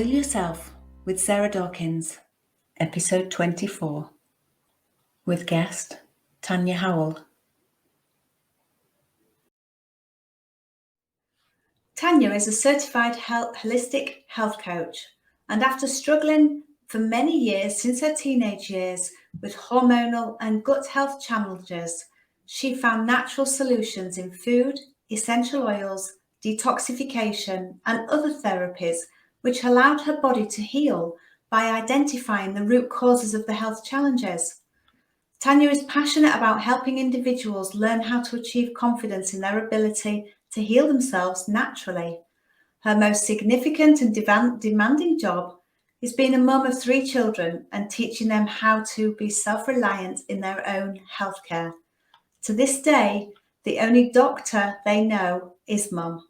Heal Yourself with Sarah Dawkins, episode 24, with guest Tanya Howell. Tanya is a certified holistic health coach, and after struggling for many years since her teenage years with hormonal and gut health challenges, she found natural solutions in food, essential oils, detoxification, and other therapies which allowed her body to heal by identifying the root causes of the health challenges. Tanya is passionate about helping individuals learn how to achieve confidence in their ability to heal themselves naturally. Her most significant and demanding job is being a mum of 3 children and teaching them how to be self-reliant in their own healthcare. To this day, the only doctor they know is mum.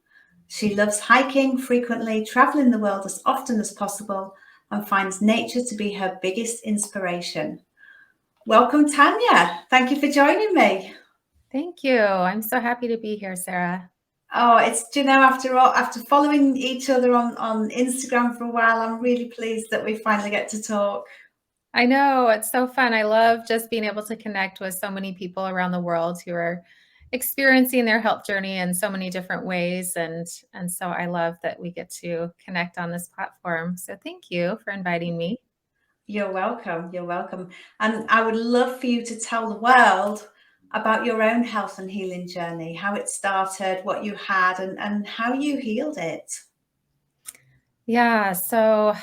She loves hiking frequently, traveling the world as often as possible, and finds nature to be her biggest inspiration. Welcome, Tanya. Thank you for joining me. Thank you. I'm so happy to be here, Sarah. Oh, after following each other on Instagram for a while, I'm really pleased that we finally get to talk. I know, it's so fun. I love just being able to connect with so many people around the world who are experiencing their health journey in so many different ways. And so I love that we get to connect on this platform. So thank you for inviting me. You're welcome. You're welcome. And I would love for you to tell the world about your own health and healing journey, how it started, what you had, and how you healed it. Yeah. So,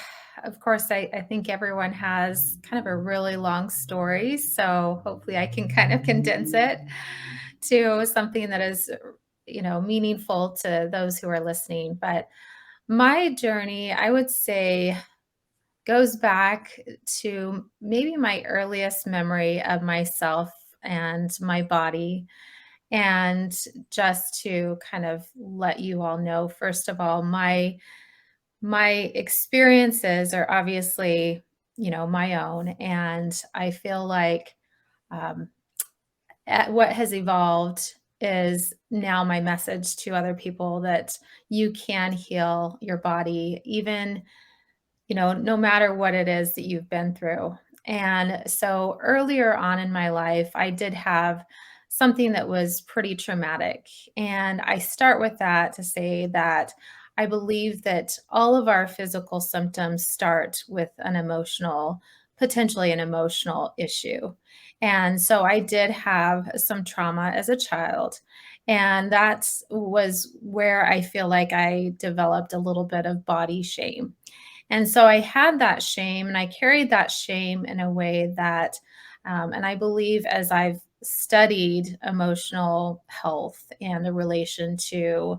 of course, I think everyone has kind of a really long story. So hopefully I can kind of condense it to something that is, meaningful to those who are listening. But my journey, I would say, goes back to maybe my earliest memory of myself and my body. And just to kind of let you all know, first of all, my experiences are obviously, my own. And I feel like um, what has evolved is now my message to other people that you can heal your body, even, no matter what it is that you've been through. And so earlier on in my life, I did have something that was pretty traumatic. And I start with that to say that I believe that all of our physical symptoms start with potentially an emotional issue. And so I did have some trauma as a child. And that was where I feel like I developed a little bit of body shame. And so I had that shame and I carried that shame in a way that, and I believe as I've studied emotional health and the relation to,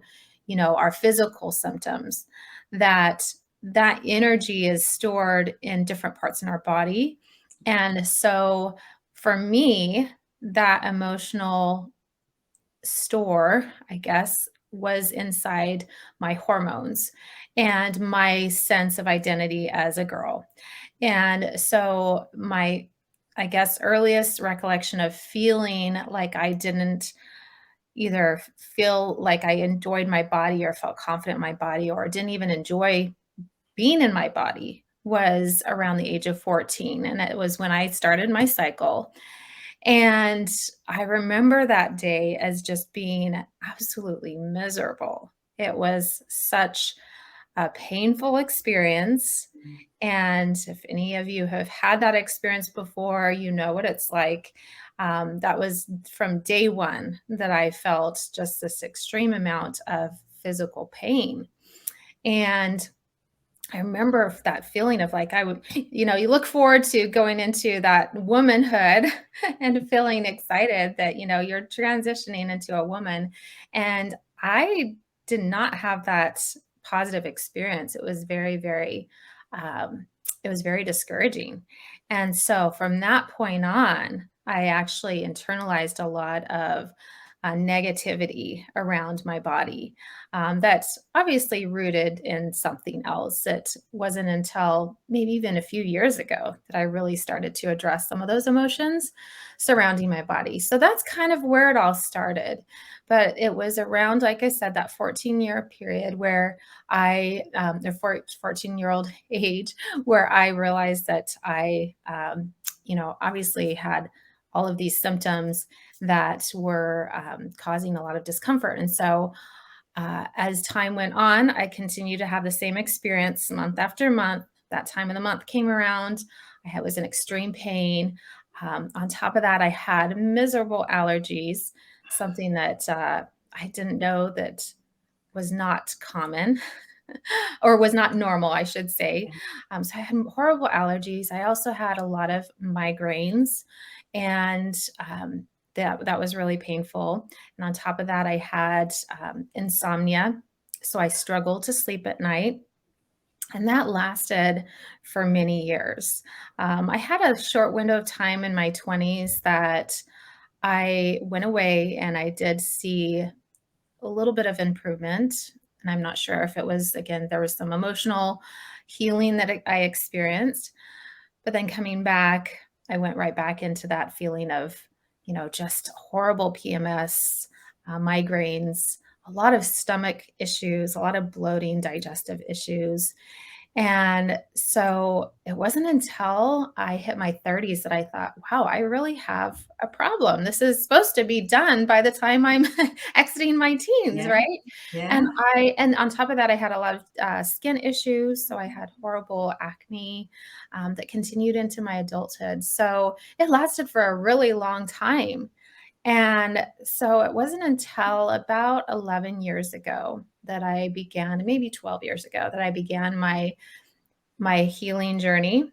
our physical symptoms, that energy is stored in different parts in our body. And so for me, that emotional store, I guess, was inside my hormones and my sense of identity as a girl. And so my, I guess, earliest recollection of feeling like I didn't either feel like I enjoyed my body or felt confident in my body or didn't even enjoy being in my body was around the age of 14. And it was when I started my cycle. And I remember that day as just being absolutely miserable. It was such a painful experience. And if any of you have had that experience before, you know what it's like. That was from day one that I felt just this extreme amount of physical pain. And I remember that feeling of like I would, you look forward to going into that womanhood and feeling excited that, you're transitioning into a woman. And I did not have that positive experience. It was very, very, it was very discouraging. And so from that point on, I actually internalized a lot of negativity around my body, that's obviously rooted in something else. It wasn't until maybe even a few years ago that I really started to address some of those emotions surrounding my body. So that's kind of where it all started. But it was around, like I said, that 14-year period where the 14-year-old age, where I realized that obviously had all of these symptoms that were causing a lot of discomfort. And so as time went on, I continued to have the same experience month after month. That time of the month came around. Was in extreme pain. On top of that, I had miserable allergies, something that I didn't know that was not common or was not normal, I should say. So I had horrible allergies. I also had a lot of migraines, and that was really painful. And on top of that, I had insomnia. So I struggled to sleep at night. And that lasted for many years. I had a short window of time in my 20s that I went away and I did see a little bit of improvement. And I'm not sure if it was, again, there was some emotional healing that I experienced. But then coming back, I went right back into that feeling of, just horrible PMS, migraines, a lot of stomach issues, a lot of bloating, digestive issues. And so it wasn't until I hit my 30s that I thought, wow, I really have a problem. This is supposed to be done by the time I'm exiting my teens, Yeah. right? Yeah. And on top of that, I had a lot of skin issues. So I had horrible acne that continued into my adulthood. So it lasted for a really long time. And so it wasn't until about 11 years ago that I began, maybe 12 years ago, that I began my healing journey,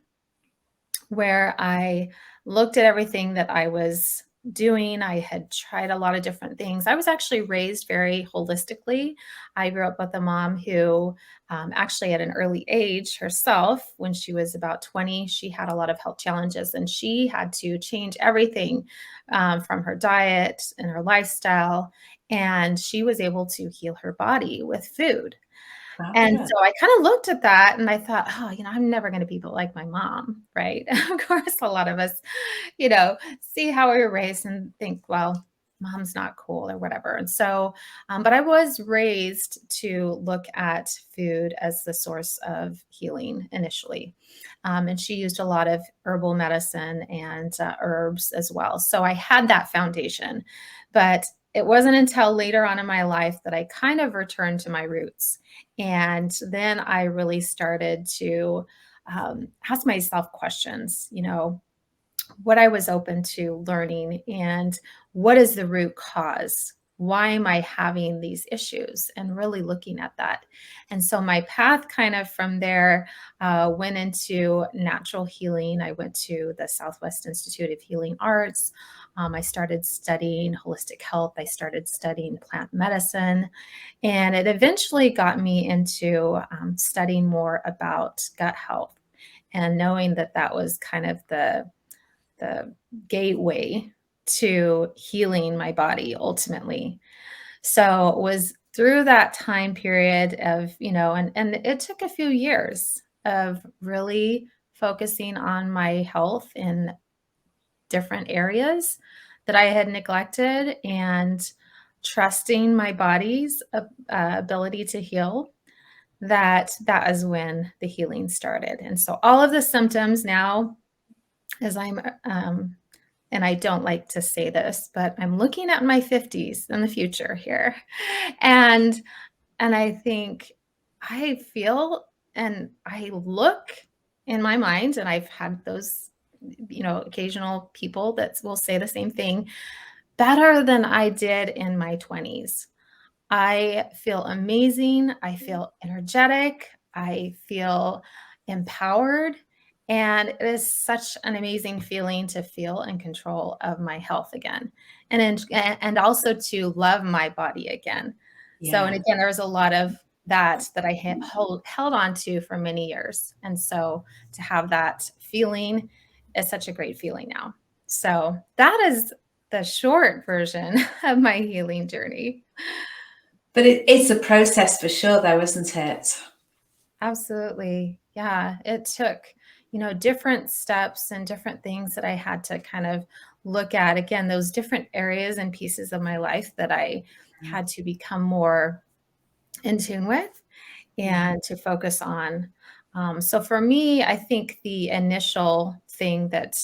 where I looked at everything that I was doing. I had tried a lot of different things. I was actually raised very holistically. I grew up with a mom who actually at an early age herself, when she was about 20, she had a lot of health challenges and she had to change everything from her diet and her lifestyle. And she was able to heal her body with food. And Fabulous. so I kind of looked at that and I thought, oh, I'm never going to be like my mom, right? Of course, a lot of us, see how we were raised and think, well, mom's not cool or whatever. And so, but I was raised to look at food as the source of healing initially. And she used a lot of herbal medicine and herbs as well. So I had that foundation. But it wasn't until later on in my life that I kind of returned to my roots. And then I really started to ask myself questions, what I was open to learning and what is the root cause? Why am I having these issues? And really looking at that. And so my path kind of from there went into natural healing. I went to the Southwest Institute of Healing Arts. I started studying holistic health. I started studying plant medicine. And it eventually got me into studying more about gut health and knowing that that was kind of the gateway to healing my body ultimately. So it was through that time period of, and it took a few years of really focusing on my health in different areas that I had neglected and trusting my body's ability to heal. That is when the healing started. And so all of the symptoms now, as and I don't like to say this, but I'm looking at my 50s in the future here. And I think I feel and I look in my mind, and I've had those, occasional people that will say the same thing, better than I did in my 20s. I feel amazing. I feel energetic. I feel empowered. And it is such an amazing feeling to feel in control of my health again and also to love my body again. So, and Yeah. again, there was a lot of that I held on to for many years. And so to have that feeling is such a great feeling now. So that is the short version of my healing journey. But it's a process for sure, though, isn't it? Absolutely. Yeah. It took, different steps and different things that I had to kind of look at. Again, those different areas and pieces of my life that I had to become more in tune with Yeah. and to focus on. So for me, I think the initial thing that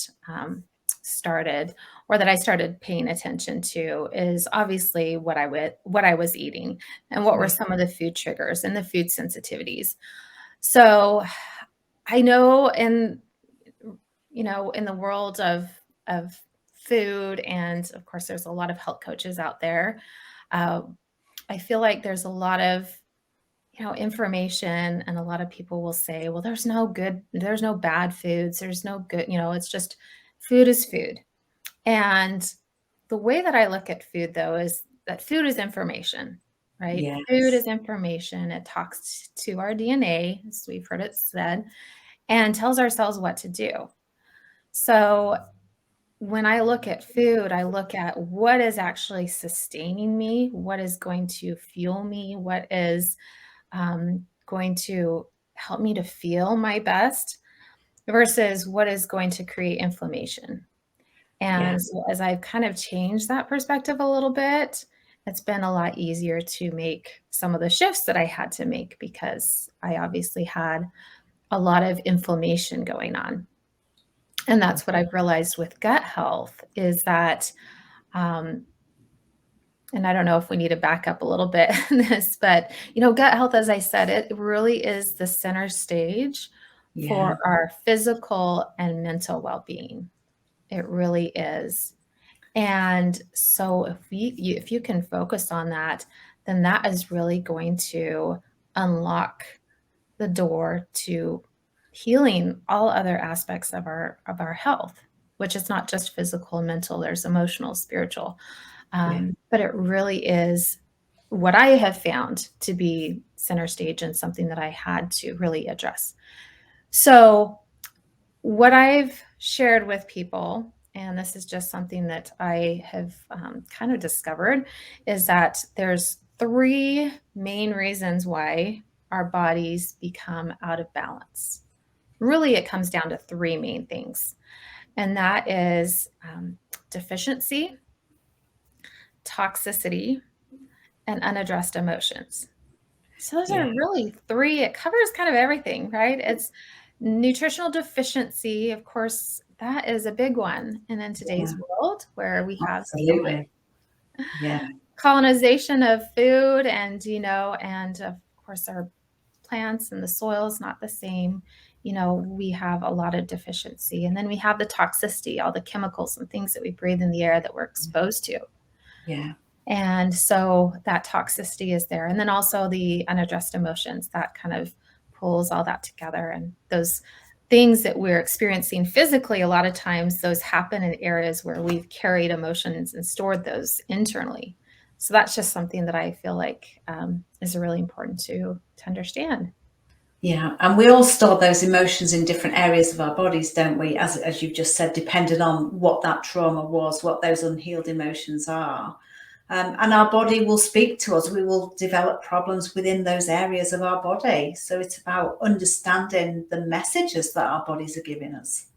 started or that I started paying attention to is obviously what I was eating and what were Yeah. some of the food triggers and the food sensitivities. So I know in the world of food, and of course there's a lot of health coaches out there. Uh, I feel like there's a lot of information, and a lot of people will say, well, there's no bad foods, there's no good, it's just food is food. And the way that I look at food, though, is that food is information, right? Food Yes. is information. It talks to our DNA, as we've heard it said, and tells our cells what to do. So when I look at food, I look at what is actually sustaining me, what is going to fuel me, what is going to help me to feel my best versus what is going to create inflammation. Yeah. And so as I've kind of changed that perspective a little bit, it's been a lot easier to make some of the shifts that I had to make because I obviously had a lot of inflammation going on. And that's what I've realized with gut health is that, um, and I don't know if we need to back up a little bit in this, but gut health, as I said, it really is the center stage Yeah. for our physical and mental well-being. It really is. And so if you can focus on that, then that is really going to unlock the door to healing all other aspects of our health, which is not just physical and mental, there's emotional, spiritual. Yeah. But it really is what I have found to be center stage and something that I had to really address. So what I've shared with people, and this is just something that I have kind of discovered, is that there's three main reasons why our bodies become out of balance. Really, it comes down to three main things, and that is deficiency, toxicity, and unaddressed emotions. So those Yeah. are really three. It covers kind of everything, right? It's nutritional deficiency, of course, that is a big one. And in today's Yeah. world where we have so much Absolutely. Yeah. colonization of food and of course our plants and the soil is not the same, we have a lot of deficiency. And then we have the toxicity, all the chemicals and things that we breathe in the air that we're exposed to. Yeah. And so that toxicity is there. And then also the unaddressed emotions that kind of pulls all that together. And those things that we're experiencing physically, a lot of times those happen in areas where we've carried emotions and stored those internally. So that's just something that I feel like is really important to understand. Yeah, and we all store those emotions in different areas of our bodies, don't we? As you've just said, depending on what that trauma was, what those unhealed emotions are. And our body will speak to us. We will develop problems within those areas of our body. So it's about understanding the messages that our bodies are giving us.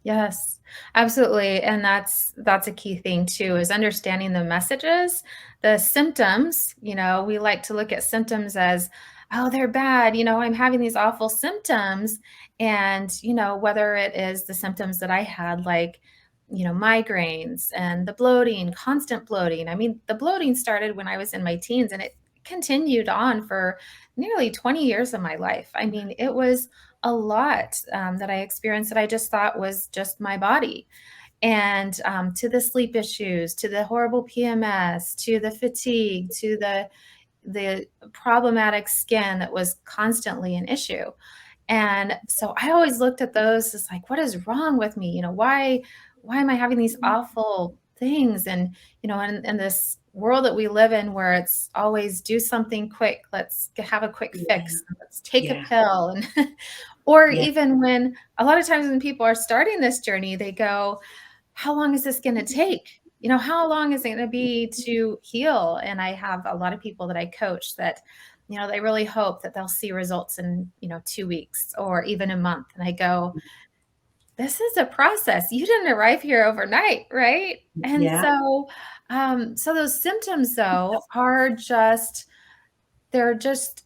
Yes, absolutely. And that's a key thing too, is understanding the messages, the symptoms. We like to look at symptoms as, oh, they're bad. I'm having these awful symptoms. And, whether it is the symptoms that I had, like, migraines and the bloating, constant bloating. I mean, the bloating started when I was in my teens and it continued on for nearly 20 years of my life. I mean, it was a lot that I experienced that I just thought was just my body. And to the sleep issues, to the horrible PMS, to the fatigue, to the problematic skin that was constantly an issue. And so I always looked at those as like, what is wrong with me? Why am I having these awful things? And, in this world that we live in where it's always do something quick, let's have a quick Yeah, fix, let's take a yeah, pill. And, or yeah, even when a lot of times when people are starting this journey, they go, how long is this going to take? how long is it going to be to heal? And I have a lot of people that I coach that, they really hope that they'll see results in, 2 weeks or even a month. And I go, this is a process. You didn't arrive here overnight, right? And Yeah, so those symptoms though they're just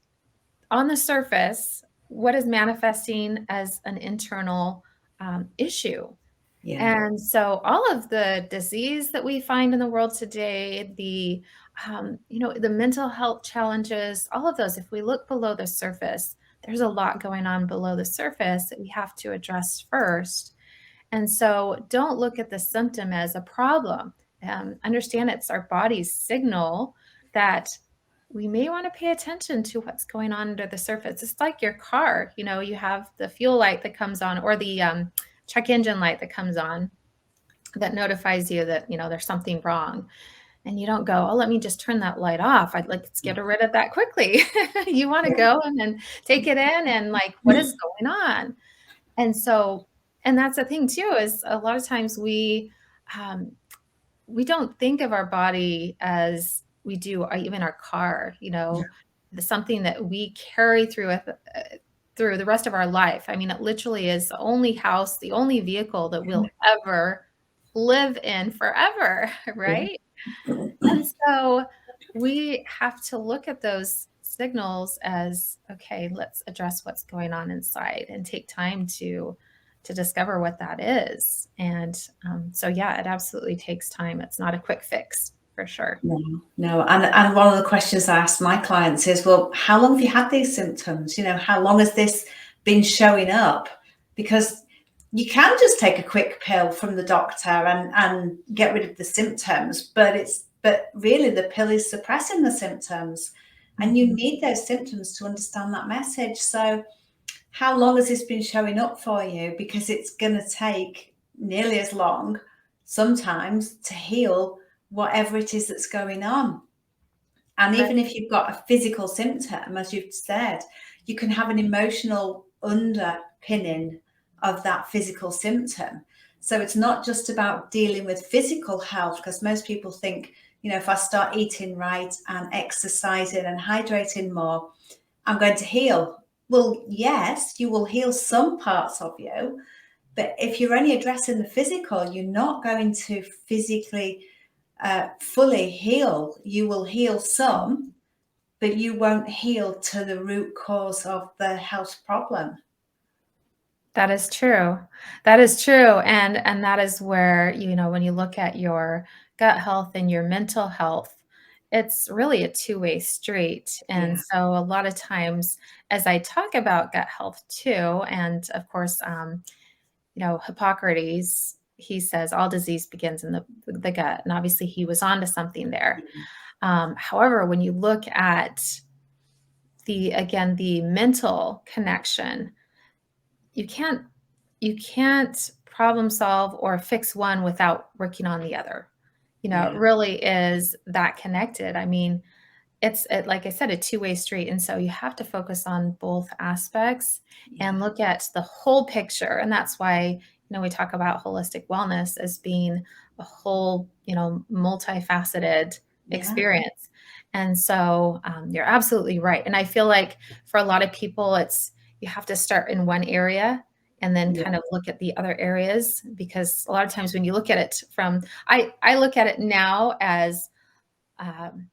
on the surface, what is manifesting as an internal issue. yeah, And so all of the disease that we find in the world today, the mental health challenges, all of those, if we look below the surface, there's a lot going on below the surface that we have to address first. And so don't look at the symptom as a problem. Understand it's our body's signal that we may want to pay attention to what's going on under the surface. It's like your car, you have the fuel light that comes on, or the check engine light that comes on that notifies you that, there's something wrong. And you don't go, oh, let me just turn that light off. I'd like to get rid of that quickly. You want to go and then take it in and like, what is going on? And so, and that's the thing too, is a lot of times um, we don't think of our body as we do even our car, something that we carry through the rest of our life. I mean, it literally is the only house, the only vehicle that we'll ever live in forever, right? And so we have to look at those signals as, okay, let's address what's going on inside and take time to discover what that is. And so, yeah, it absolutely takes time. It's not a quick fix for sure. no. And one of the questions I ask my clients is, well, how long have you had these symptoms? How long has this been showing up? Because you can just take a quick pill from the doctor and get rid of the symptoms, but really the pill is suppressing the symptoms, and you need those symptoms to understand that message. So how long has this been showing up for you? Because it's going to take nearly as long sometimes to heal whatever it is that's going on. And Right. even if you've got a physical symptom, as you've said, you can have an emotional underpinning of that physical symptom. So it's not just about dealing with physical health, because most people think, if I start eating right and exercising and hydrating more, I'm going to heal. Well, yes, you will heal some parts of you, but if you're only addressing the physical, you're not going to physically fully heal. You will heal some, but you won't heal to the root cause of the health problem. That is true. That is true. And that is where, when you look at your gut health and your mental health, it's really a two-way street. And Yeah, so a lot of times as I talk about gut health too, and of course, Hippocrates, he says all disease begins in the gut. And obviously he was onto something there. However, when you look at the mental connection, you can't problem solve or fix one without working on the other. It yeah, really is that connected. I mean, like I said, a two-way street. And so you have to focus on both aspects and yeah, look at the whole picture. And that's why, we talk about holistic wellness as being a whole, multifaceted yeah, experience. And so you're absolutely right. And I feel like for a lot of people, you have to start in one area and then yeah, kind of look at the other areas, because a lot of times when you look at it I look at it now as, um,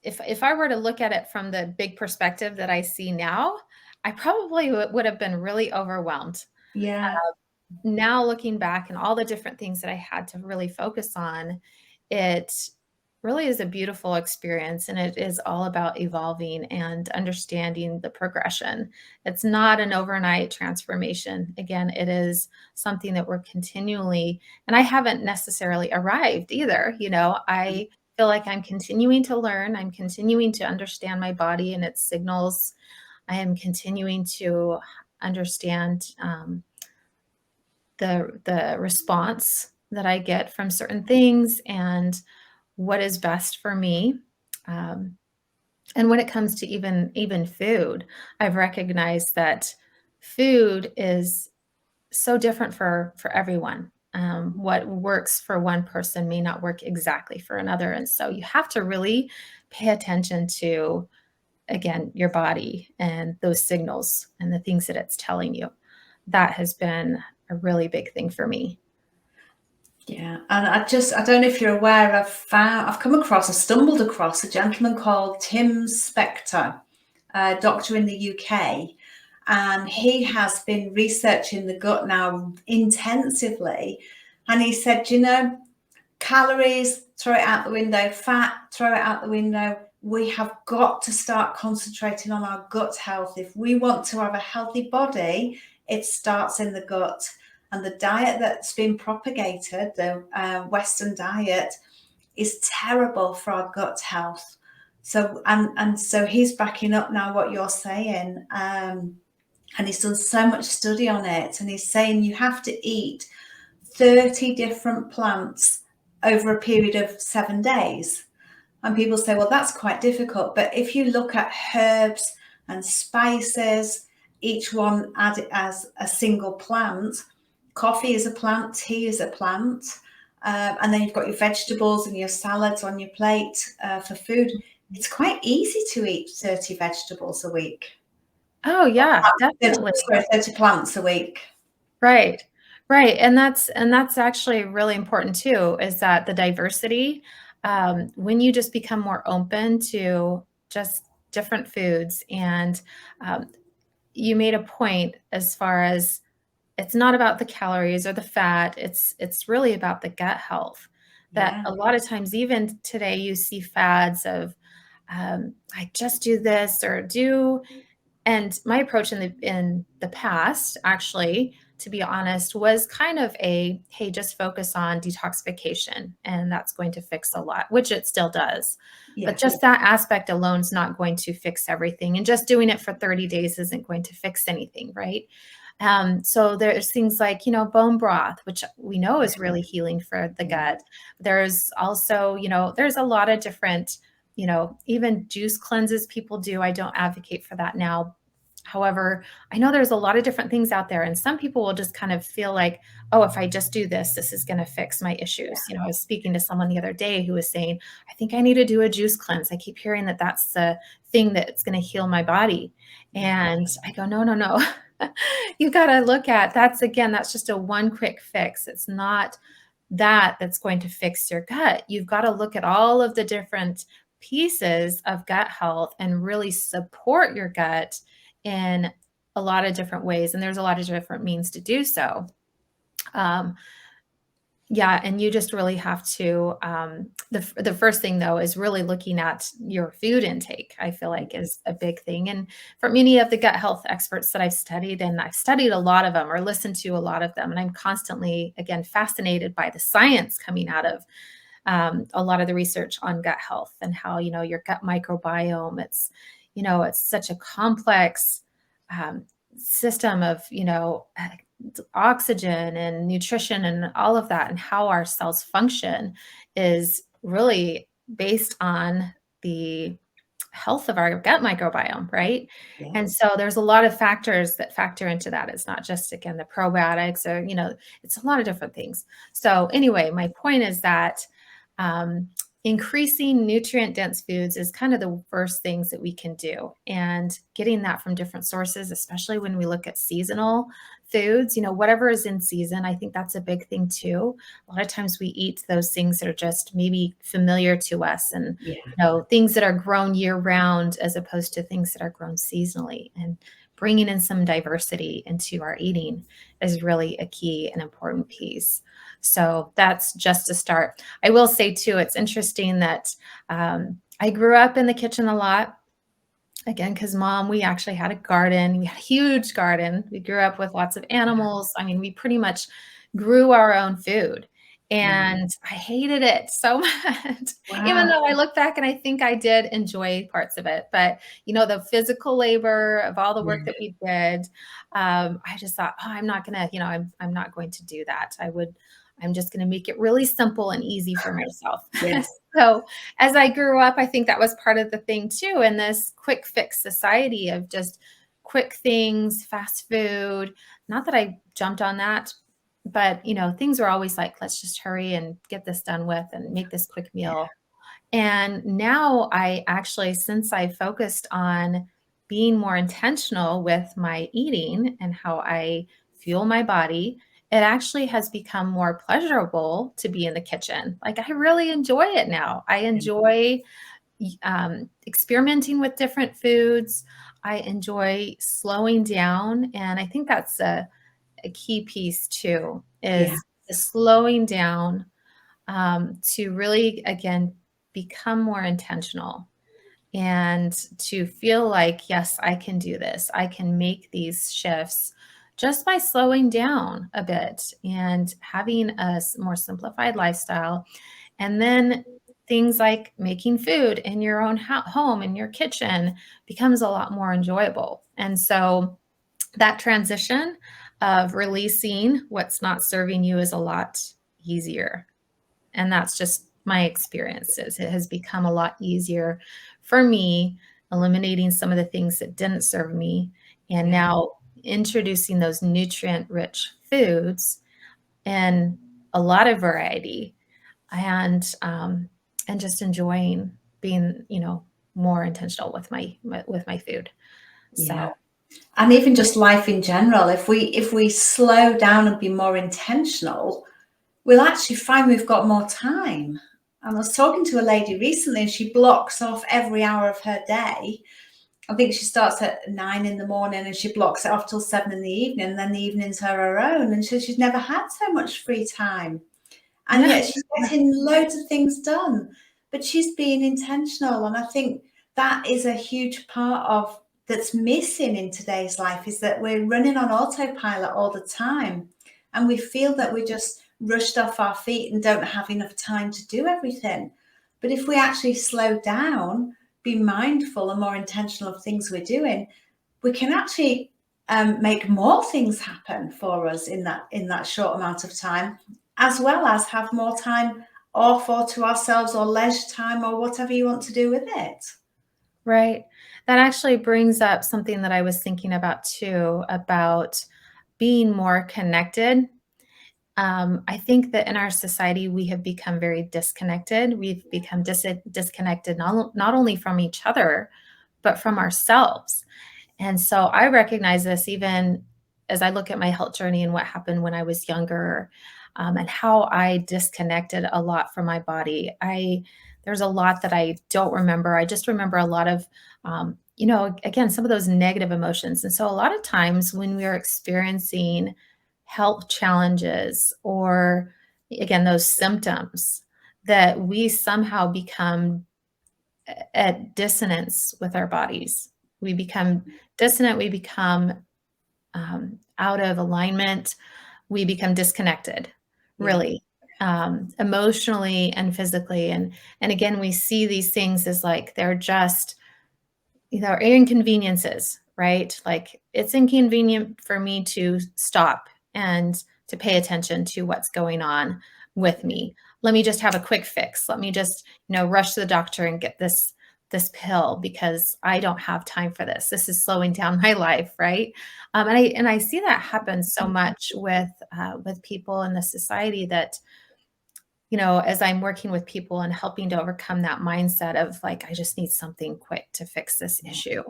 if I were to look at it from the big perspective that I see now, I probably would have been really overwhelmed. yeah, Now looking back and all the different things that I had to really focus on, it really is a beautiful experience, and it is all about evolving and understanding the progression. It's not an overnight transformation. Again, it is something that we're continually, and I haven't necessarily arrived either. I feel like I'm continuing to learn. I'm continuing to understand my body and its signals. I am continuing to understand the response that I get from certain things and what is best for me. Um, and when it comes to even food, I've recognized that food is so different for everyone. What works for one person may not work exactly for another. And so you have to really pay attention to, again, your body and those signals and the things that it's telling you. That has been a really big thing for me. Yeah, and I don't know if you're aware, I stumbled across a gentleman called Tim Spector, a doctor in the UK, and he has been researching the gut now intensively. And he said, calories, throw it out the window, fat, throw it out the window. We have got to start concentrating on our gut health. If we want to have a healthy body, it starts in the gut. And the diet that's been propagated, the Western diet, is terrible for our gut health. So and so he's backing up now what you're saying, and he's done so much study on it. And he's saying you have to eat 30 different plants over a period of 7 days. And people say, well, that's quite difficult. But if you look at herbs and spices, each one added as a single plant. Coffee is a plant, tea is a plant. And then you've got your vegetables and your salads on your plate for food. It's quite easy to eat 30 vegetables a week. Oh yeah, definitely. 30 plants a week. Right. Right. And that's actually really important too, is that the diversity, when you just become more open to just different foods and you made a point as far as it's not about the calories or the fat. It's really about the gut health. That Yeah. a lot of times, even today, you see fads of I just do this or do. And my approach in the past, actually, to be honest, was kind of a hey, just focus on detoxification, and that's going to fix a lot, which it still does. But Yeah. just that aspect alone is not going to fix everything, and just doing it for 30 days isn't going to fix anything, right? So there's things like, bone broth, which we know is really healing for the Yeah. gut. There's also, there's a lot of different, even juice cleanses people do. I don't advocate for that now. However, I know there's a lot of different things out there, and some people will just kind of feel like, oh, if I just do this, this is going to fix my issues. I was speaking to someone the other day who was saying, I think I need to do a juice cleanse. I keep hearing that that's the thing that's going to heal my body. And I go, no, no, no. You got to look at that's just a one quick fix. It's not that's going to fix your gut. You've got to look at all of the different pieces of gut health and really support your gut in a lot of different ways. And there's a lot of different means to do so. Yeah, and you just really have to, the first thing though is really looking at your food intake, I feel like is a big thing. And for many of the gut health experts that I've studied, and I've studied a lot of them or listened to a lot of them, and I'm constantly, again, fascinated by the science coming out of a lot of the research on gut health and how, your gut microbiome, it's such a complex system of, oxygen and nutrition and all of that, and how our cells function is really based on the health of our gut microbiome, right? Yeah. And so there's a lot of factors that factor into that. It's not just, again, the probiotics or, it's a lot of different things. So anyway, my point is that increasing nutrient dense foods is kind of the first things that we can do, and getting that from different sources, especially when we look at seasonal foods, whatever is in season. I think that's a big thing too. A lot of times we eat those things that are just maybe familiar to us, and Yeah. things that are grown year round as opposed to things that are grown seasonally. And bringing in some diversity into our eating is really a key and important piece. So that's just a start. I will say too, it's interesting that I grew up in the kitchen a lot. Again, because mom, we actually had a garden. We had a huge garden. We grew up with lots of animals. I mean, we pretty much grew our own food. And I hated it so much, even Wow. though I look back and I think I did enjoy parts of it. But, the physical labor of all the work that we did, I just thought, oh, I'm not going to, I'm not going to do that. I'm just going to make it really simple and easy for myself. Yes. So as I grew up, I think that was part of the thing too, in this quick fix society of just quick things, fast food. Not that I jumped on that but things are always like, let's just hurry and get this done with and make this quick Yeah. meal. And now I actually, since I focused on being more intentional with my eating and how I fuel my body, it actually has become more pleasurable to be in the kitchen. Like, I really enjoy it now. I enjoy experimenting with different foods. I enjoy slowing down. And I think that's a key piece too, Yeah. is the slowing down, to really, again, become more intentional and to feel like, yes, I can do this. I can make these shifts just by slowing down a bit and having a more simplified lifestyle. And then things like making food in your own home, in your kitchen, becomes a lot more enjoyable. And so that transition of releasing what's not serving you is a lot easier. And that's just my experiences. It has become a lot easier for me, eliminating some of the things that didn't serve me, and Yeah. now introducing those nutrient rich foods and a lot of variety, and just enjoying being, more intentional with my food. So Yeah. And even just life in general, if we slow down and be more intentional, we'll actually find we've got more time. And I was talking to a lady recently, and she blocks off every hour of her day. I think she starts at 9 in the morning and she blocks it off till 7 in the evening, and then the evenings are her own. And she's never had so much free time. And yeah, yet she's getting loads of things done, but she's being intentional. And I think that is a huge part of that's missing in today's life, is that we're running on autopilot all the time, and we feel that we're just rushed off our feet and don't have enough time to do everything. But if we actually slow down, be mindful and more intentional of things we're doing, we can actually make more things happen for us in that short amount of time, as well as have more time off or to ourselves or leisure time or whatever you want to do with it. right. That actually brings up something that I was thinking about too, about being more connected. I think that in our society, we have become very disconnected. We've become disconnected not only from each other, but from ourselves. And so I recognize this even as I look at my health journey and what happened when I was younger, and how I disconnected a lot from my body. There's a lot that I don't remember. I just remember a lot of, again, some of those negative emotions. And so a lot of times when we are experiencing health challenges or, again, those symptoms, that we somehow become at dissonance with our bodies. We become dissonant, we become out of alignment, we become disconnected, Yeah. really, emotionally and physically. And again, we see these things as like they're just, inconveniences, right? Like, it's inconvenient for me to stop and to pay attention to what's going on with me. Let me just have a quick fix. Let me just, rush to the doctor and get this pill because I don't have time for this. This is slowing down my life, right? And I see that happen so much with people in the society that, as I'm working with people and helping to overcome that mindset of like, I just need something quick to fix this issue,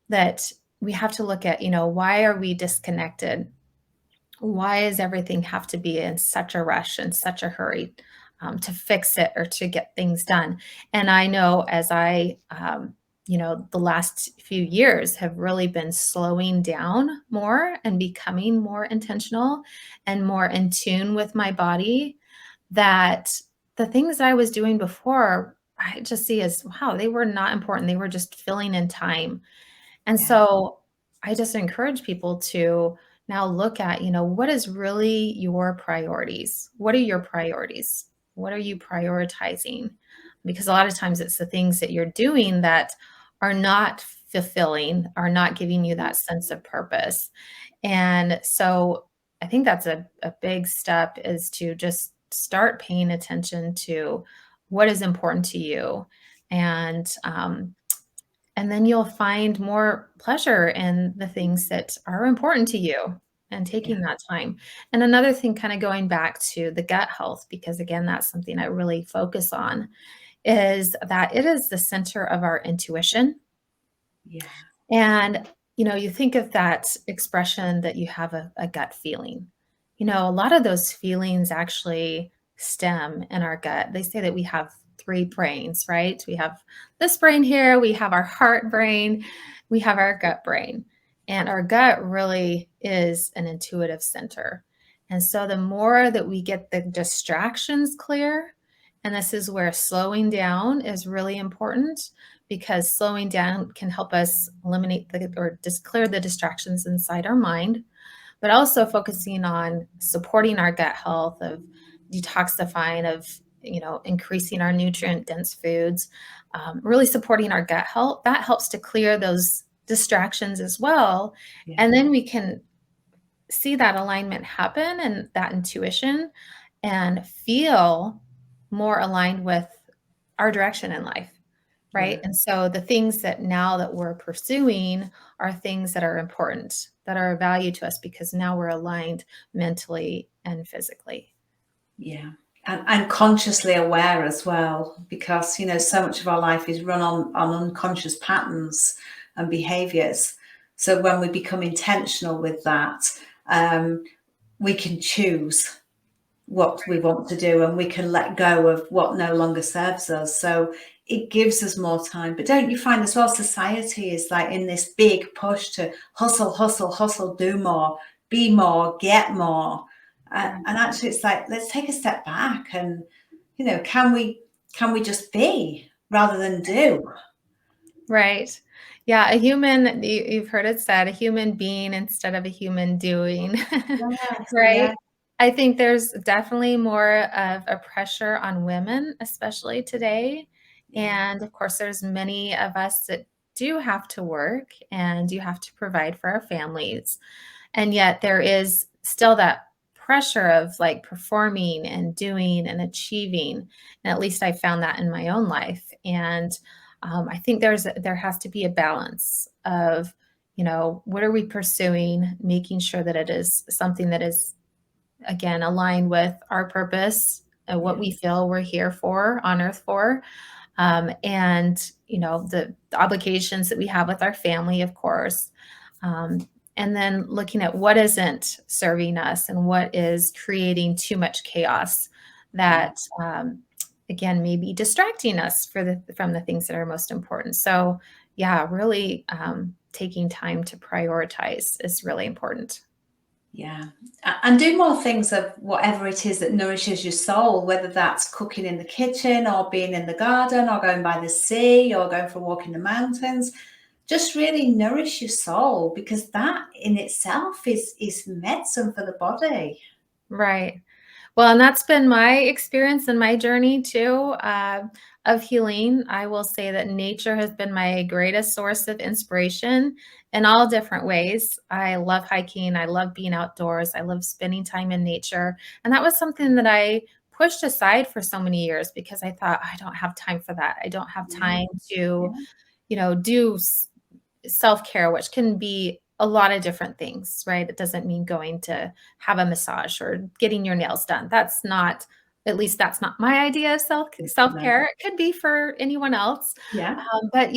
that we have to look at, why are we disconnected? Why does everything have to be in such a rush and such a hurry, to fix it or to get things done? And I know as the last few years have really been slowing down more and becoming more intentional and more in tune with my body, that the things I was doing before, I just see as, wow, they were not important. They were just filling in time. And Yeah. so I just encourage people to now look at, what is really your priorities? What are your priorities? What are you prioritizing? Because a lot of times it's the things that you're doing that are not fulfilling, are not giving you that sense of purpose. And so I think that's a big step, is to just start paying attention to what is important to you. And then you'll find more pleasure in the things that are important to you. and taking Yeah. that time. And another thing, kind of going back to the gut health, because again, that's something I really focus on, is that it is the center of our intuition. Yeah. And, you think of that expression that you have a gut feeling. A lot of those feelings actually stem in our gut. They say that we have three brains, right? We have this brain here, we have our heart brain, we have our gut brain. And our gut really is an intuitive center. And so the more that we get the distractions clear, and this is where slowing down is really important, because slowing down can help us eliminate or just clear the distractions inside our mind, but also focusing on supporting our gut health, of detoxifying, of increasing our nutrient dense foods, really supporting our gut health. That helps to clear those distractions as well. Yeah. And then we can see that alignment happen and that intuition, and feel more aligned with our direction in life. Yeah. Right? And so the things that now that we're pursuing are things that are important, that are of value to us, because now we're aligned mentally and physically. Yeah. And consciously aware as well, because, so much of our life is run on unconscious patterns and behaviors. So when we become intentional with that, we can choose what we want to do, and we can let go of what no longer serves us. So it gives us more time. But don't you find as well, society is like in this big push to hustle, hustle, hustle, do more, be more, get more. And actually it's like, let's take a step back and, can we just be rather than do? Right. Yeah, you've heard it said, a human being instead of a human doing. Yes, Right? yeah, I think there's definitely more of a pressure on women, especially today. yeah, And of course, there's many of us that do have to work and do have to provide for our families. And yet there is still that pressure of like performing and doing and achieving. And at least I found that in my own life. And I think there has to be a balance of, what are we pursuing, making sure that it is something that is, again, aligned with our purpose and what yeah, we feel we're here for on earth for. And the obligations that we have with our family, of course. And then looking at what isn't serving us and what is creating too much chaos yeah. that, again, may be distracting us from the things that are most important. So yeah, really, taking time to prioritize is really important. Yeah. And do more things of whatever it is that nourishes your soul, whether that's cooking in the kitchen or being in the garden or going by the sea or going for a walk in the mountains. Just really nourish your soul, because that in itself is medicine for the body. Right. Well, and that's been my experience and my journey too, of healing. I will say that nature has been my greatest source of inspiration in all different ways. I love hiking. I love being outdoors. I love spending time in nature. And that was something that I pushed aside for so many years, because I thought, I don't have time for that. I don't have Yeah, time to, yeah, do self-care, which can be a lot of different things, right? It doesn't mean going to have a massage or getting your nails done. That's not, at least that's not my idea of no, self-care. It could be for anyone else. yeah, But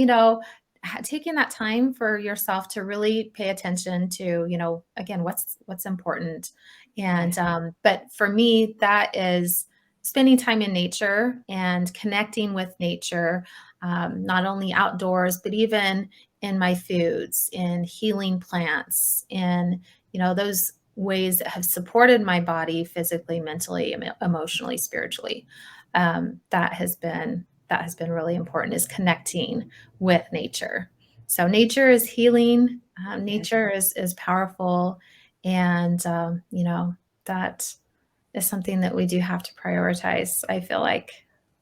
taking that time for yourself to really pay attention to, again, what's important. yeah, And but for me, that is spending time in nature and connecting with nature, not only outdoors, but even in my foods, in healing plants, in those ways that have supported my body physically, mentally, emotionally, spiritually. That has been really important, is connecting with nature. So nature is healing. yeah, Nature is powerful, and that is something that we do have to prioritize, I feel like.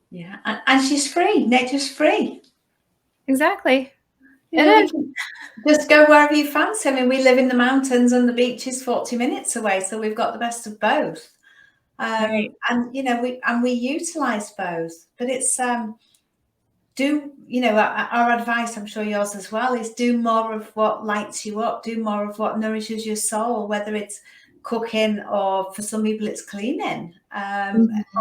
yeah. And she's free. Nature's free. Exactly. You It know, you is. can just go wherever you fancy. I mean, we live in the mountains and the beach is 40 minutes away, so we've got the best of both. Right. And we utilize both, but it's do, our advice, I'm sure yours as well, is do more of what lights you up, do more of what nourishes your soul, whether it's cooking or for some people it's cleaning,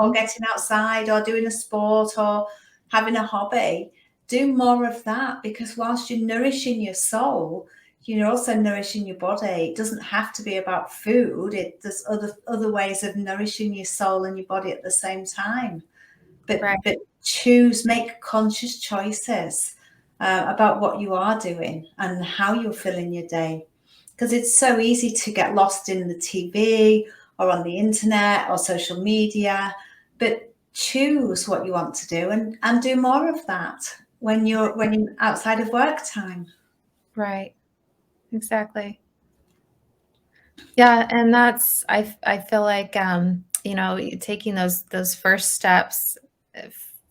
or getting outside or doing a sport or having a hobby. Do more of that, because whilst you're nourishing your soul, you're also nourishing your body. It doesn't have to be about food. There's other ways of nourishing your soul and your body at the same time. But Right. make conscious choices about what you are doing and how you're filling your day. Because it's so easy to get lost in the TV or on the internet or social media, but choose what you want to do and do more of that when you're outside of work time. Right. Exactly. Yeah, and that's I feel like taking those first steps,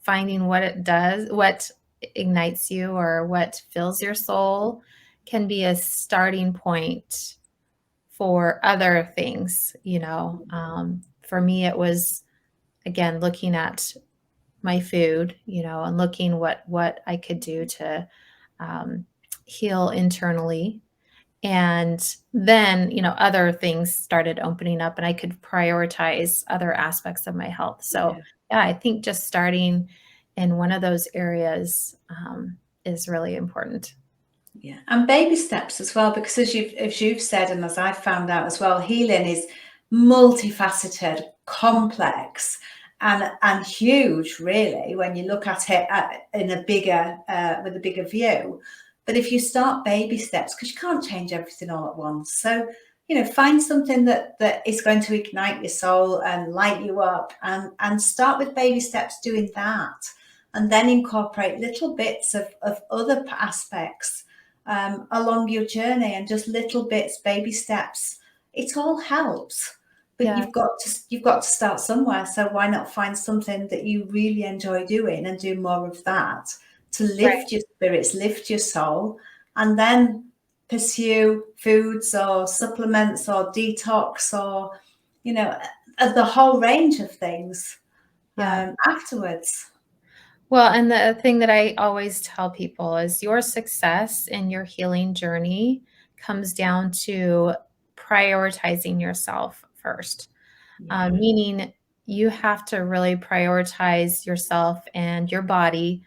finding what it does, what ignites you or what fills your soul can be a starting point for other things, For me it was again looking at my food, and looking what I could do to um, heal internally. And then, other things started opening up and I could prioritize other aspects of my health. So, Yeah. yeah, I think just starting in one of those areas is really important. Yeah, and baby steps as well, because as you've said, and as I've found out as well, healing is multifaceted, complex, and huge, really, when you look at it in a bigger with a bigger view. But if you start baby steps, because you can't change everything all at once, so find something that is going to ignite your soul and light you up, and start with baby steps doing that, and then incorporate little bits of other aspects along your journey, and just little bits, baby steps. It all helps, but Yeah, you've got to start somewhere. So why not find something that you really enjoy doing and do more of that to right. lift your spirits, lift your soul, and then pursue foods or supplements or detox or the whole range of things Yeah. afterwards. Well, and the thing that I always tell people is your success in your healing journey comes down to prioritizing yourself first. Yeah, Meaning you have to really prioritize yourself and your body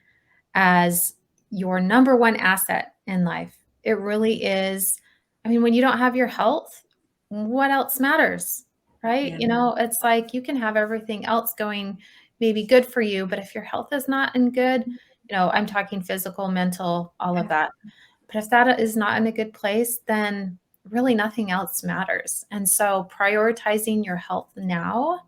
as your number one asset in life. It really is. I mean, when you don't have your health, what else matters? Right? yeah, It's like you can have everything else going maybe good for you, but if your health is not in good, I'm talking physical, mental, all of yeah, that. But if that is not in a good place, then really nothing else matters. And so prioritizing your health now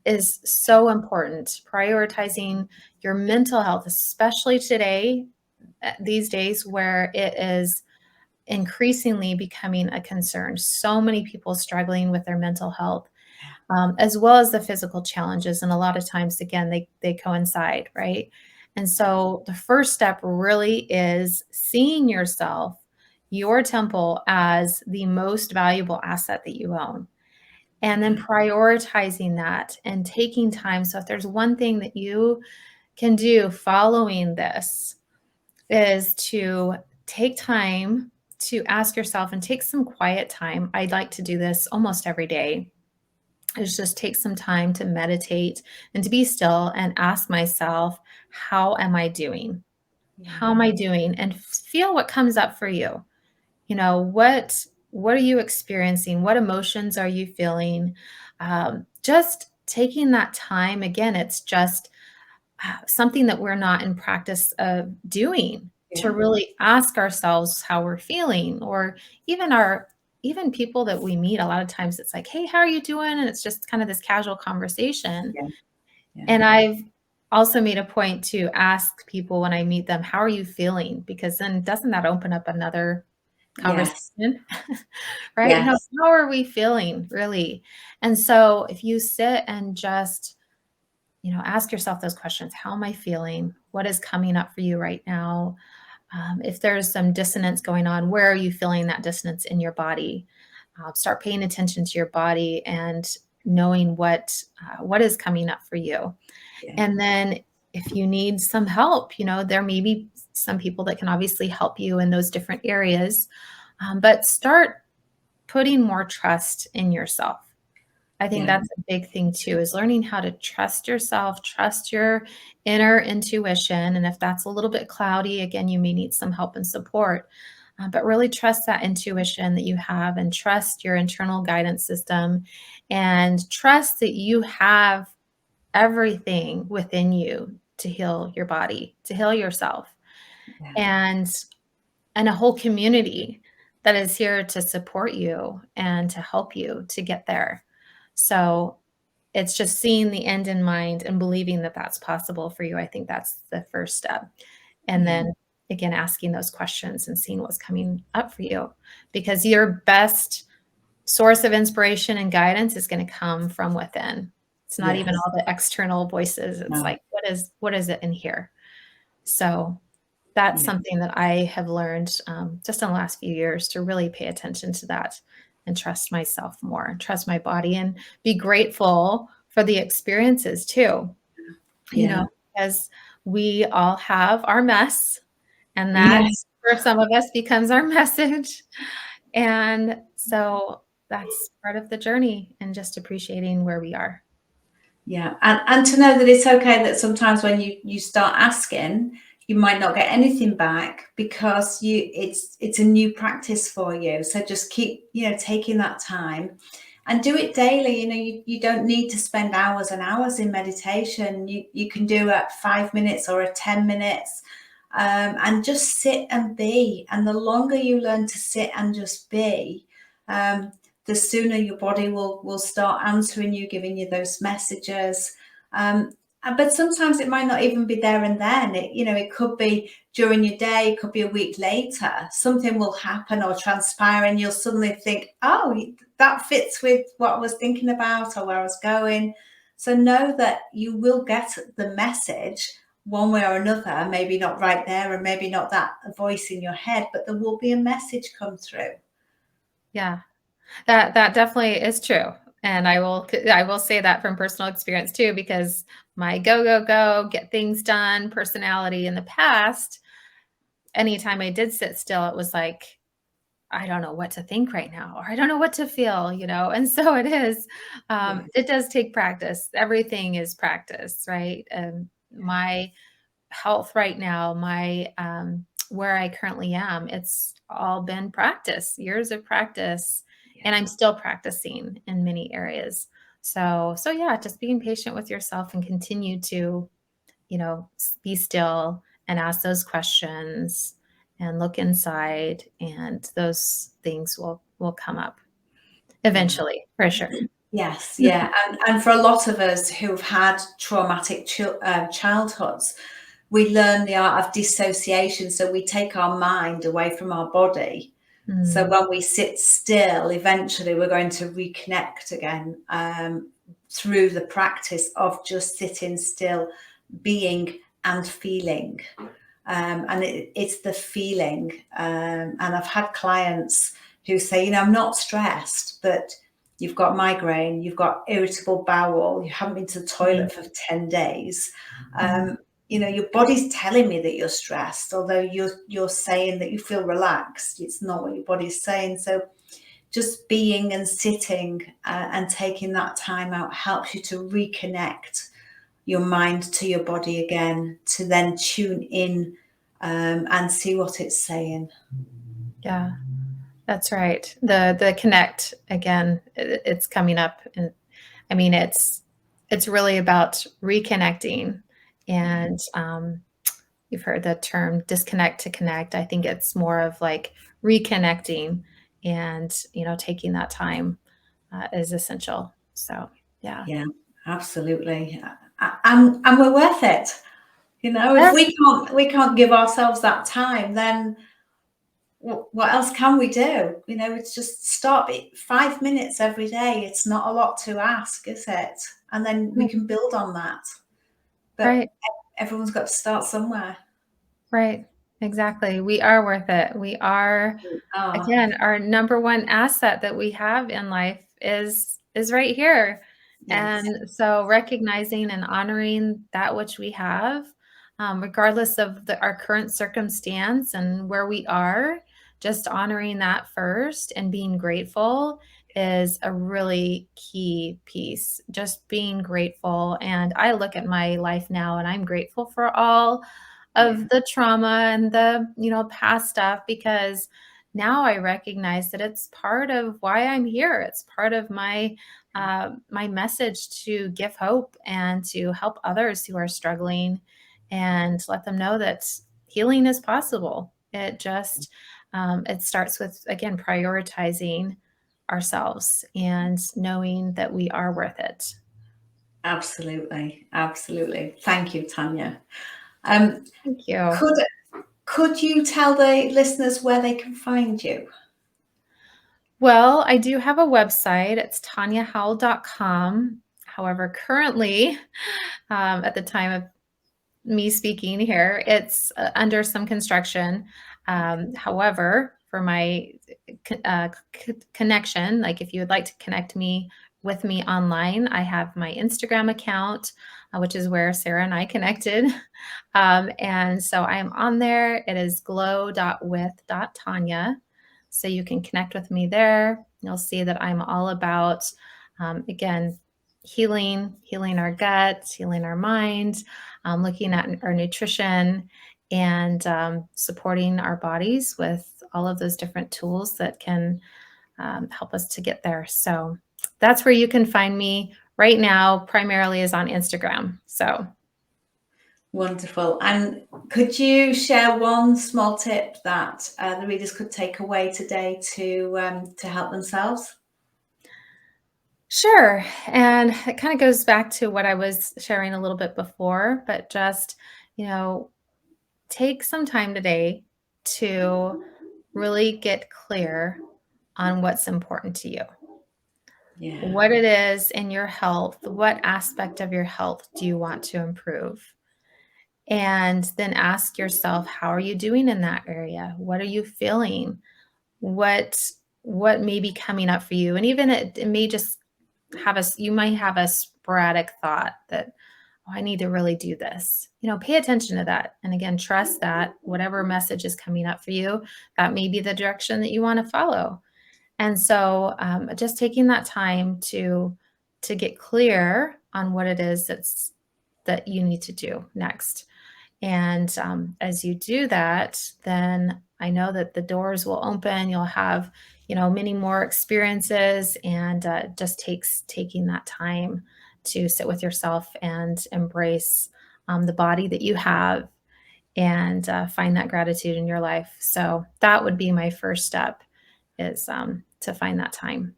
is so important. Prioritizing your mental health, especially today, these days where it is increasingly becoming a concern. So many people struggling with their mental health, as well as the physical challenges. And a lot of times, again, they coincide, right? And so the first step really is seeing yourself, your temple, as the most valuable asset that you own. And then prioritizing that and taking time. So if there's one thing that you can do following this is to take time to ask yourself and take some quiet time. I'd like to do this almost every day. Is just take some time to meditate and to be still and ask myself, how am I doing? yeah, How am I doing? And feel what comes up for you. What are you experiencing? What emotions are you feeling? Just taking that time. Again, it's just something that we're not in practice of doing, to yeah, really ask ourselves how we're feeling, or even people that we meet. A lot of times it's like, hey, how are you doing? And it's just kind of this casual conversation. yeah, yeah, And I've also made a point to ask people when I meet them, how are you feeling? Because then doesn't that open up another yes, conversation? Right? yes, How are we feeling really? And so if you sit and just, ask yourself those questions. How am I feeling? What is coming up for you right now? If there's some dissonance going on, where are you feeling that dissonance in your body? Start paying attention to your body and knowing what is coming up for you. yeah, And then if you need some help, there may be some people that can obviously help you in those different areas. But start putting more trust in yourself. I think Yeah. that's a big thing too, is learning how to trust yourself, trust your inner intuition. And if that's a little bit cloudy, again, you may need some help and support. But really trust that intuition that you have, and trust your internal guidance system, and trust that you have everything within you to heal your body, to heal yourself, Yeah. and a whole community that is here to support you and to help you to get there. So it's just seeing the end in mind and believing that that's possible for you. I think that's the first step. And Yeah. then again, asking those questions and seeing what's coming up for you, because your best source of inspiration and guidance is going to come from within. It's not even Yes. all the external voices. It's No. like, what is it in here? So that's Yeah. something that I have learned just in the last few years, to really pay attention to that and trust myself more, and trust my body, and be grateful for the experiences too, Yeah. because we all have our mess, and that Yes. for some of us becomes our message. And so that's part of the journey, and just appreciating where we are. Yeah. And to know that it's okay that sometimes when you start asking, you might not get anything back, because it's a new practice for you. So just keep, taking that time and do it daily. You don't need to spend hours and hours in meditation. You can do a 5 minutes or a 10 minutes, and just sit and be. And the longer you learn to sit and just be, the sooner your body will start answering you, giving you those messages. But sometimes it might not even be there and then. It could be during your day, it could be a week later. Something will happen or transpire, and you'll suddenly think, oh, that fits with what I was thinking about or where I was going. So know that you will get the message one way or another, maybe not right there, and maybe not that voice in your head, but there will be a message come through. Yeah. That definitely is true. And I will say that from personal experience too, because my go, go, go, get things done personality in the past, anytime I did sit still, it was like, I don't know what to think right now, or I don't know what to feel. And so it is, Yeah. it does take practice. Everything is practice, right? And my health right now, my where I currently am, it's all been practice, years of practice, and I'm still practicing in many areas. So yeah, just being patient with yourself and continue to, be still and ask those questions and look inside, and those things will come up Yeah. eventually, for sure. Yes, yeah, and for a lot of us who've had traumatic childhoods, we learn the art of dissociation. So we take our mind away from our body. So Mm, when we sit still, eventually we're going to reconnect again, through the practice of just sitting still, being and feeling. And it's the feeling. And I've had clients who say, I'm not stressed, but you've got migraine, you've got irritable bowel, you haven't been to the mm, toilet for 10 days. mm. Your body's telling me that you're stressed, although you're saying that you feel relaxed. It's not what your body's saying. So just being and sitting, and taking that time out helps you to reconnect your mind to your body again, to then tune in, and see what it's saying. Yeah. That's right. The connect again, it's coming up, and I mean it's really about reconnecting. And you've heard the term disconnect to connect. I think it's more of like reconnecting, and taking that time is essential. So yeah. Yeah, absolutely. And we're worth it. If Yes, we can't give ourselves that time, then what else can we do? It's just start 5 minutes every day. It's not a lot to ask, is it? And then we can build on that. But right. everyone's got to start somewhere. Right. Exactly. We are worth it. We are, Ah, again, our number one asset that we have in life is right here. Yes. And so recognizing and honoring that which we have, regardless of our current circumstance and where we are, just honoring that first and being grateful is a really key piece. Just being grateful. And I look at my life now and I'm grateful for all Yeah. of the trauma and the, past stuff, because now I recognize that it's part of why I'm here. It's part of my message to give hope and to help others who are struggling and let them know that healing is possible. It starts with, again, prioritizing ourselves and knowing that we are worth it. Absolutely. Absolutely. Thank you, Tanya. Thank you. Could could you tell the listeners where they can find you? Well, I do have a website. It's tanyahowell.com. However, currently, at the time of me speaking here, it's under some construction. However, for my connection, like if you would like to connect me with me online, I have my Instagram account, which is where Sarah and I connected. And so I am on there. It is glow.with.tanya. So you can connect with me there. You'll see that I'm all about, again, healing our guts, healing our mind, looking at our nutrition, and supporting our bodies with all of those different tools that can help us to get there. So that's where you can find me right now, primarily is on Instagram. So Wonderful. And could you share one small tip that the readers could take away today to help themselves? sure. And it kind of goes back to what I was sharing a little bit before, but just, you know, take some time today to really get clear on what's important to you. Yeah. What it is in your health, what aspect of your health do you want to improve? And then ask yourself, how are you doing in that area? What are you feeling? What what may be coming up for you? And even it may just you might have a sporadic thought that, oh, I need to really do this. Pay attention to that. And again, trust that whatever message is coming up for you, that may be the direction that you want to follow. And so just taking that time to get clear on what it is that you need to do next. And as you do that, then I know that the doors will open. You'll have, many more experiences, and just takes taking that time to sit with yourself and embrace the body that you have, and find that gratitude in your life. So that would be my first step, is to find that time.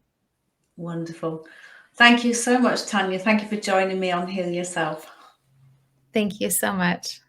Wonderful. Thank you so much, Tanya. Thank you for joining me on Heal Yourself. Thank you so much.